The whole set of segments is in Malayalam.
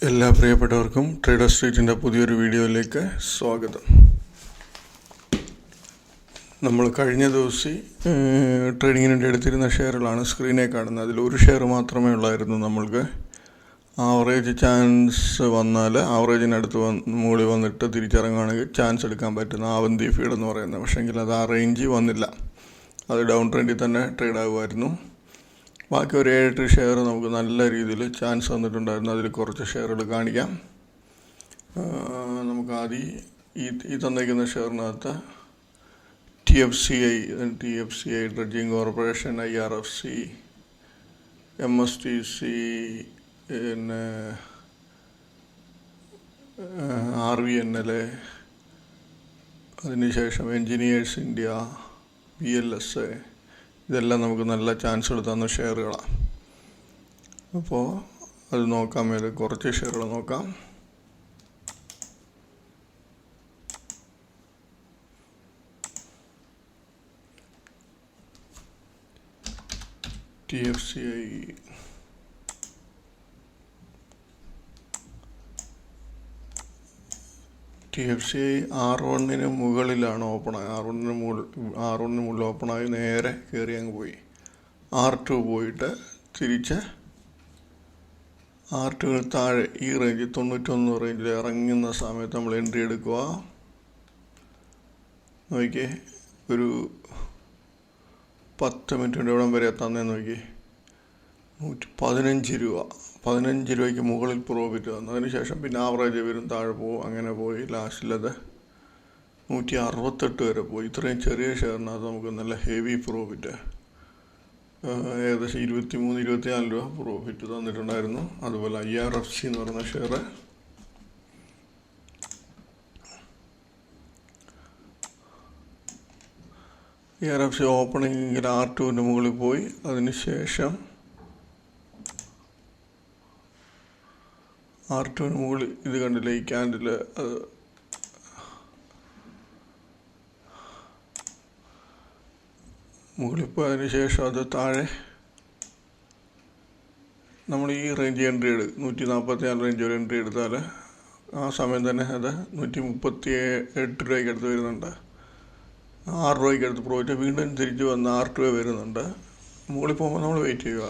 എല്ലാ പ്രിയപ്പെട്ടവർക്കും ട്രേഡർ സ്ട്രീറ്റിൻ്റെ പുതിയൊരു വീഡിയോയിലേക്ക് സ്വാഗതം. നമ്മൾ കഴിഞ്ഞ ദിവസം ട്രേഡിങ്ങിന് വേണ്ടി എടുത്തിരുന്ന ഷെയറുകളാണ് സ്ക്രീനെ കാണുന്നത്. അതിലൊരു ഷെയർ മാത്രമേ ഉള്ളായിരുന്നു. നമ്മൾക്ക് ആവറേജ് ചാൻസ് വന്നാൽ ആവറേജിനടുത്ത് മുകളിൽ വന്നിട്ട് തിരിച്ചിറങ്ങുകയാണെങ്കിൽ ചാൻസ് എടുക്കാൻ പറ്റുന്ന ആവന്തി ഫീഡ് എന്ന് പറയുന്നത്. പക്ഷേങ്കിൽ അത് ആ റേഞ്ചിൽ വന്നില്ല. അത് ഡൗൺ ട്രെൻഡിൽ തന്നെ ട്രേഡ് ആകുമായിരുന്നു. ബാക്കി ഒരു 7-8 ഷെയർ നമുക്ക് നല്ല രീതിയിൽ ചാൻസ് വന്നിട്ടുണ്ടായിരുന്നു. അതിൽ കുറച്ച് ഷെയറുകൾ കാണിക്കാം. നമുക്ക് ആദ്യം ഈ തന്നിരിക്കുന്ന ഷെയറിനകത്ത് TFCI dredging corporation, IRFC, MSTC, പിന്നെ RVNL, അതിനുശേഷം എൻജിനീയേഴ്സ് ഇന്ത്യ, BLS, ഇതെല്ലാം നമുക്ക് നല്ല ചാൻസുകൾ തന്ന ഷെയറുകളാണ്. അപ്പോൾ അത് നോക്കാൻ മേലെ കുറച്ച് ഷെയറുകൾ നോക്കാം. TFCI R1 മുകളിലാണ് ഓപ്പണായി. R1 മുകളിൽ ഓപ്പണായി നേരെ കയറി അങ്ങ് പോയി. R2 പോയിട്ട് തിരിച്ച് R2 താഴെ ഈ റേഞ്ച് 91 റേഞ്ചിൽ ഇറങ്ങുന്ന സമയത്ത് നമ്മൾ എൻട്രി എടുക്കുക. നോക്കിയേ, ഒരു 10 മിനിറ്റിൻ്റെ ഇവിടം വരെ എത്താന്നേ നോക്കി. 115 രൂപ, 15 രൂപയ്ക്ക് മുകളിൽ പ്രോഫിറ്റ് വന്നു. അതിനുശേഷം പിന്നെ ആവറേജ് വരും, താഴെ പോകും, അങ്ങനെ പോയി ലാസ്റ്റിലത് 168 വരെ പോയി. ഇത്രയും ചെറിയ ഷെയറിനകത്ത് നമുക്ക് നല്ല ഹെവി പ്രോഫിറ്റ്, ഏകദേശം 23-24 രൂപ പ്രോഫിറ്റ് തന്നിട്ടുണ്ടായിരുന്നു. അതുപോലെ IRFC എന്ന് പറയുന്ന ഷെയർ IRFC ഓപ്പണിങ്ങിൽ R2 മുകളിൽ പോയി. അതിനുശേഷം R2 മുകളിൽ ഇത് കണ്ടില്ല, ഈ ക്യാൻഡിൽ അത് മുകളിൽ പോയതിന് ശേഷം അത് താഴെ നമ്മൾ ഈ റേഞ്ച് എൻട്രി എടുക്കും. 144 റേഞ്ച് ഒരു എൻട്രി എടുത്താൽ ആ സമയം തന്നെ അത് 138 രൂപയ്ക്ക് അടുത്ത് വരുന്നുണ്ട്. 6 രൂപയ്ക്ക് അടുത്ത് പ്രോഫിറ്റ്. വീണ്ടും തിരിച്ച് വന്ന് R2 വരുന്നുണ്ട്. മുകളിൽ പോകുമ്പോൾ നമ്മൾ വെയിറ്റ് ചെയ്യുക,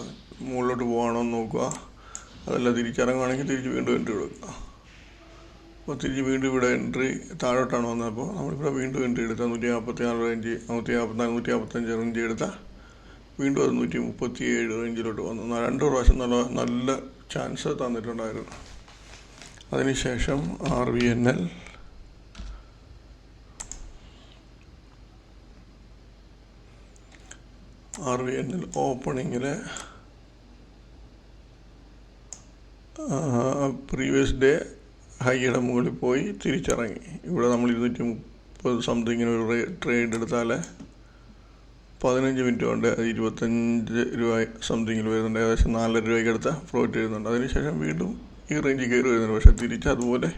മുകളിലോട്ട് പോകണോ എന്ന് നോക്കുക. അതല്ല തിരിച്ചിറങ്ങുകയാണെങ്കിൽ തിരിച്ച് വീണ്ടും എൻട്രി കൊടുക്കുക. അപ്പോൾ തിരിച്ച് വീണ്ടും ഇവിടെ എൻട്രി താഴോട്ടാണ് വന്നപ്പോൾ നമ്മളിവിടെ വീണ്ടും എൻട്രി എടുത്താൽ 144 റേഞ്ച്, 145 റേഞ്ച് എടുത്താൽ വീണ്ടും അത് 137 റേഞ്ചിലോട്ട് വന്നു. 2 പ്രാവശ്യം നല്ല ചാൻസ് തന്നിട്ടുണ്ടായിരുന്നു. അതിനുശേഷം RVNL, ഓപ്പണിങ്ങിൽ പ്രീവിയസ് ഡേ ഹൈയുടെ മുകളിൽ പോയി തിരിച്ചിറങ്ങി. ഇവിടെ നമ്മൾ 230 സംതിങ്ങിന് ഒരു ട്രേഡ് എടുത്താൽ 15 മിനിറ്റ് കൊണ്ട് 25 രൂപ സംതിങ്ങിൽ വരുന്നുണ്ട്. ഏകദേശം 4 രൂപയ്ക്ക് അടുത്ത പ്രോഫിറ്റ് വരുന്നുണ്ട്. അതിനുശേഷം വീണ്ടും ഈ റേഞ്ചിൽ കയറി വരുന്നുണ്ട്. പക്ഷേ തിരിച്ച് അതുപോലെ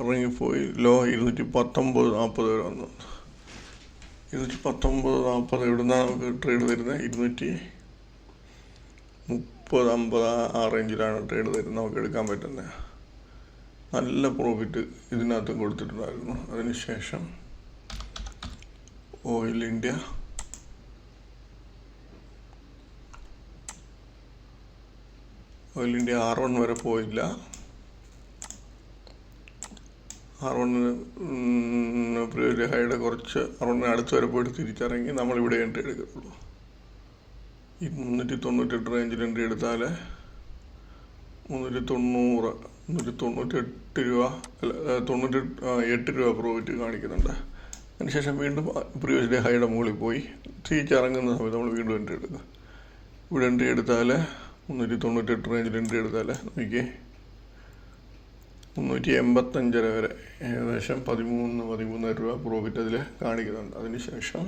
ഇറങ്ങിപ്പോയി ലോ 219-40 വരെ വന്നു. 219-40 ഇവിടുന്നാണ് നമുക്ക് ട്രേഡ് വരുന്നത്. 230-50 ആ റേഞ്ചിലാണ് ട്രേഡ് വരുന്നത്. നമുക്ക് എടുക്കാൻ പറ്റുന്നത്. നല്ല പ്രോഫിറ്റ് ഇതിനകത്ത് കൊടുത്തിട്ടുണ്ടായിരുന്നു. അതിനുശേഷം ഓയിൽ ഇന്ത്യ, R1 വരെ പോയില്ല. R1 പ്രീവിയസ് ഹൈയുടെ കുറച്ച് R1 അടുത്ത് വരെ പോയിട്ട് തിരിച്ചിറങ്ങി നമ്മളിവിടെ എൻട്രി എടുക്കത്തുള്ളൂ. ഈ 398 റേഞ്ചിൽ എൻട്രി എടുത്താൽ 398 രൂപ, 98 രൂപ പ്രോഫിറ്റ് കാണിക്കുന്നുണ്ട്. അതിനുശേഷം വീണ്ടും പ്രീവിയസ് ഡേ ഹൈയുടെ മുകളിൽ പോയി തിരിച്ചിറങ്ങുന്ന സമയത്ത് നമ്മൾ വീണ്ടും എൻട്രി എടുക്കുക. ഇവിടെ എൻട്രി എടുത്താൽ 398 റേഞ്ചിൽ എൻട്രി എടുത്താൽ നോക്കിയേ 385 വരെ ഏകദേശം 13 രൂപ പ്രോഫിറ്റ് അതിൽ കാണിക്കുന്നുണ്ട്. അതിനുശേഷം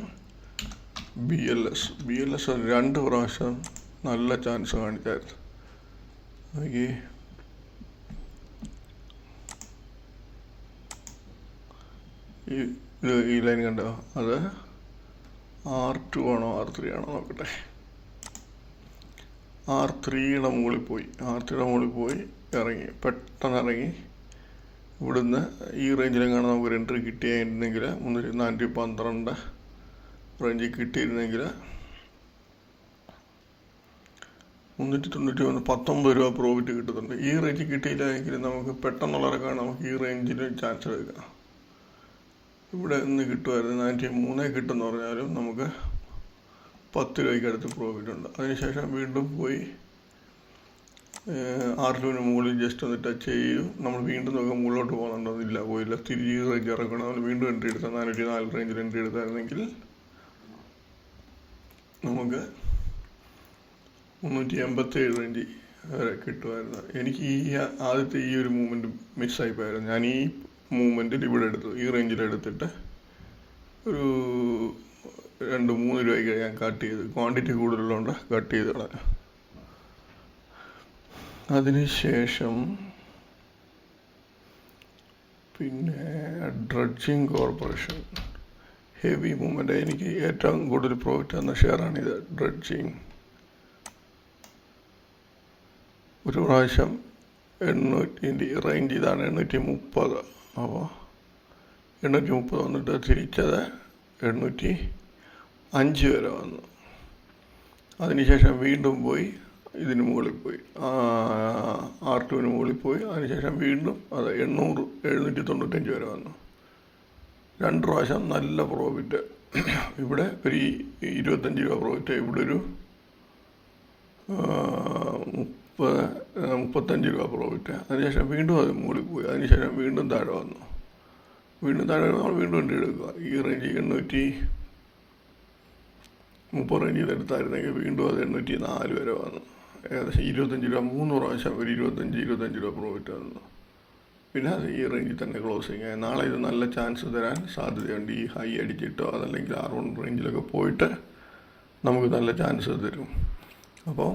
BLS 2 പ്രാവശ്യം നല്ല ചാൻസ് കാണിച്ചായിരുന്നു. നോക്കി ഈ ലൈൻ കണ്ടോ, അത് R2 ആണോ R3 ആണോ നോക്കട്ടെ. R3യുടെ മുകളിൽ പോയി പെട്ടെന്ന് ഇറങ്ങി ഇവിടുന്ന് ഈ റേഞ്ചിലെങ്ങാണ് നമുക്കൊരു എൻട്രി കിട്ടിയിരുന്നെങ്കിൽ 412 റേഞ്ചിൽ കിട്ടിയിരുന്നെങ്കിൽ 391 19 രൂപ പ്രോഫിറ്റ് കിട്ടുന്നുണ്ട്. ഈ റേഞ്ചിൽ കിട്ടിയില്ലെങ്കിൽ നമുക്ക് പെട്ടെന്നുള്ളവരൊക്കെയാണ് നമുക്ക് ഈ റേഞ്ചിൽ ചാൻസ് എടുക്കാം. ഇവിടെ നിന്ന് കിട്ടുമായിരുന്നു 403 കിട്ടുമെന്ന് പറഞ്ഞാലും നമുക്ക് 10 രൂപയ്ക്ക് അടുത്ത് പ്രോഫിറ്റ് ഉണ്ട്. അതിനുശേഷം വീണ്ടും പോയി R2 മുകളിൽ ജസ്റ്റ് ഒന്ന് ടച്ച് ചെയ്യും. നമ്മൾ വീണ്ടും നോക്കാം മുകളിലോട്ട് പോകുന്നുണ്ടോ, ഇല്ല പോയില്ല. തിരിച്ച് റേഞ്ച് ഇറക്കണം. നമ്മൾ വീണ്ടും എൻട്രി എടുത്താൽ 404 റേഞ്ചിൽ എൻട്രി എടുത്തായിരുന്നെങ്കിൽ നമുക്ക് 387 റേഞ്ച് വരെ കിട്ടുമായിരുന്നു. എനിക്ക് ആദ്യത്തെ ഈ ഒരു മൂവ്മെൻറ്റ് മിസ്സായി പോയായിരുന്നു. ഞാൻ ഈ മൂവ്മെൻറ്റിൽ ഇവിടെ എടുത്തു, ഈ റേഞ്ചിൽ എടുത്തിട്ട് ഒരു 2-3 രൂപയ്ക്ക് ഞാൻ കട്ട് ചെയ്ത്, ക്വാണ്ടിറ്റി കൂടുതലുള്ളതുകൊണ്ട് കട്ട് ചെയ്ത് കളയാം. അതിനുശേഷം പിന്നെ ഡ്രഡ്ജിങ് കോർപ്പറേഷൻ ഹെവി മൂവ്മെൻ്റ്. എനിക്ക് ഏറ്റവും കൂടുതൽ പ്രോഫിറ്റ് തന്ന ഷെയറാണിത്, ഡ്രഡ്ജിങ്. ഒരു പ്രാവശ്യം 800 റേഞ്ച് ഇതാണ് 830. അപ്പോൾ 830 വന്നിട്ട് തിരിച്ചത് 805 വരെ വന്നു. അതിനുശേഷം വീണ്ടും പോയി ഇതിന് മുകളിൽ പോയി, R2 മുകളിൽ പോയി. അതിനുശേഷം വീണ്ടും അത് 795 വരെ വന്നു. 2 പ്രാവശ്യം നല്ല പ്രോഫിറ്റ്. ഇവിടെ ഒരു 25 രൂപ പ്രോഫിറ്റ്, ഇവിടെ ഒരു 35 രൂപ പ്രോഫിറ്റ്. അതിനുശേഷം വീണ്ടും അത് മുകളിൽ പോയി. അതിനുശേഷം വീണ്ടും താഴെ വന്നു. നമ്മൾ വീണ്ടും എൻട്രി എടുക്കുക. ഈ റേഞ്ച് 830 റേഞ്ചിൽ എടുത്തായിരുന്നെങ്കിൽ വീണ്ടും അത് 804 വരെ വന്നു. ഏകദേശം 25 രൂപ, 3 പ്രാവശ്യം ഒരു 25 രൂപ പ്രോഫിറ്റ് വന്നു. പിന്നെ അത് ഈ റേഞ്ചിൽ തന്നെ ക്ലോസിങ് ആയി. നാളെ ഇത് നല്ല ചാൻസ് തരാൻ സാധ്യതയുണ്ട്. ഈ ഹൈ അടിച്ചിട്ടോ അതല്ലെങ്കിൽ R1 റേഞ്ചിലൊക്കെ പോയിട്ട് നമുക്ക് നല്ല ചാൻസ് തരും. അപ്പോൾ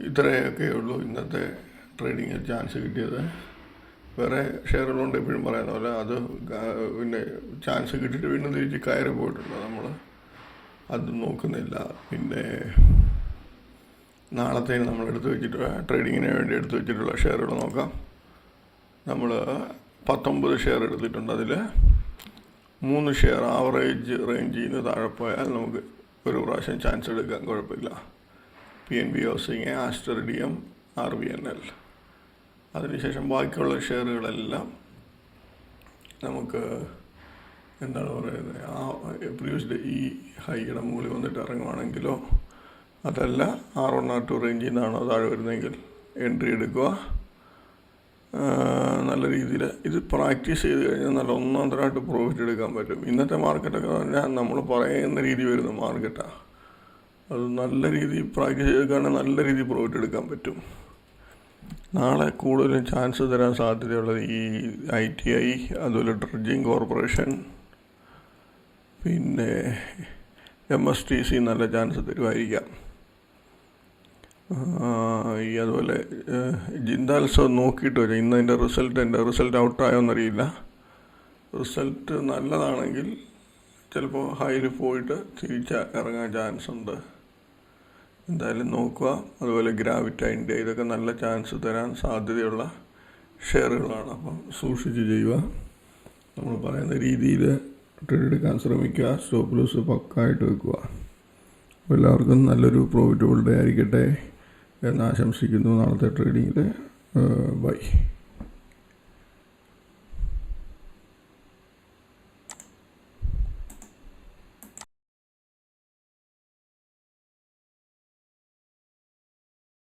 ഇത്രയൊക്കെ ഉള്ളൂ ഇന്നത്തെ ട്രേഡിങ്ങിൽ ചാൻസ് കിട്ടിയത്. വേറെ ഷെയറുകളുണ്ട്, എപ്പോഴും പറയുന്ന പോലെ. അത് പിന്നെ ചാൻസ് കിട്ടിയിട്ട് വീണ്ടും തിരിച്ച് കയറി പോയിട്ടുണ്ട്. നമ്മൾ അത് നോക്കുന്നില്ല. പിന്നെ നാളത്തേന് നമ്മൾ എടുത്തു വെച്ചിട്ടുള്ള ട്രേഡിങ്ങിന് വേണ്ടി എടുത്തു വെച്ചിട്ടുള്ള ഷെയറുകൾ നോക്കാം. നമ്മൾ 19 ഷെയർ എടുത്തിട്ടുണ്ട്. അതിൽ 3 ഷെയർ ആവറേജ് റേഞ്ചിൽ നിന്ന് താഴെ പോയാൽ നമുക്ക് ഒരു പ്രാവശ്യം ചാൻസ് എടുക്കാൻ കുഴപ്പമില്ല. PNB housing, Aster DM, RVNL. അതിനുശേഷം ബാക്കിയുള്ള ഷെയറുകളെല്ലാം നമുക്ക് എന്താണ് പറയുന്നത്, പ്രീവിയസ് ഈ ഹൈയുടെ മുകളിൽ വന്നിട്ട് ഇറങ്ങുവാണെങ്കിലോ അതല്ല R1 R2 റേഞ്ചിൽ നിന്നാണോ താഴെ വരുന്നതെങ്കിൽ എൻട്രി എടുക്കുക. നല്ല രീതിയിൽ ഇത് പ്രാക്ടീസ് ചെയ്ത് കഴിഞ്ഞാൽ നല്ല ഒന്നാന്തരമായിട്ട് പ്രോഫിറ്റ് എടുക്കാൻ പറ്റും. ഇന്നത്തെ മാർക്കറ്റൊക്കെ പറഞ്ഞാൽ നമ്മൾ പറയുന്ന രീതി വരുന്ന മാർക്കറ്റാണ്. അത് നല്ല രീതിയിൽ പ്രാക്ടീസ് ചെയ്തെടുക്കുകയാണെങ്കിൽ നല്ല രീതിയിൽ പ്രോഫിറ്റ് എടുക്കാൻ പറ്റും. നാളെ കൂടുതലും ചാൻസ് തരാൻ സാധ്യതയുള്ളത് ഈ ITI, അതുപോലെ ഡ്രഡ്ജിങ് കോർപ്പറേഷൻ, പിന്നെ MSTC നല്ല ചാൻസ് തരുമായിരിക്കാം. അതുപോലെ ജിന്താൽസോ നോക്കിയിട്ട് വരാം. ഇന്ന് എൻ്റെ റിസൾട്ട് ഔട്ടായോന്നറിയില്ല. റിസൾട്ട് നല്ലതാണെങ്കിൽ ചിലപ്പോൾ ഹൈയിൽ പോയിട്ട് തിരിച്ച് ഇറങ്ങാൻ ചാൻസ് ഉണ്ട്. എന്തായാലും നോക്കുക. അതുപോലെ ഗ്രാവിറ്റ ഇന്ത്യ, ഇതൊക്കെ നല്ല ചാൻസ് തരാൻ സാധ്യതയുള്ള ഷെയറുകളാണ്. അപ്പം സൂക്ഷിച്ച് ചെയ്യുക. നമ്മൾ പറയുന്ന രീതിയിൽ ട്രേഡ് എടുക്കാൻ ശ്രമിക്കുക. സ്റ്റോപ്പ് ലോസ് പക്കായിട്ട് വെക്കുക. എല്ലാവർക്കും നല്ലൊരു പ്രോഫിറ്റബിൾ ഡേ ആയിരിക്കട്ടെ എന്ന് ആശംസിക്കുന്നു. നാളത്തെ ട്രേഡിങ്ങിൽ ബൈ.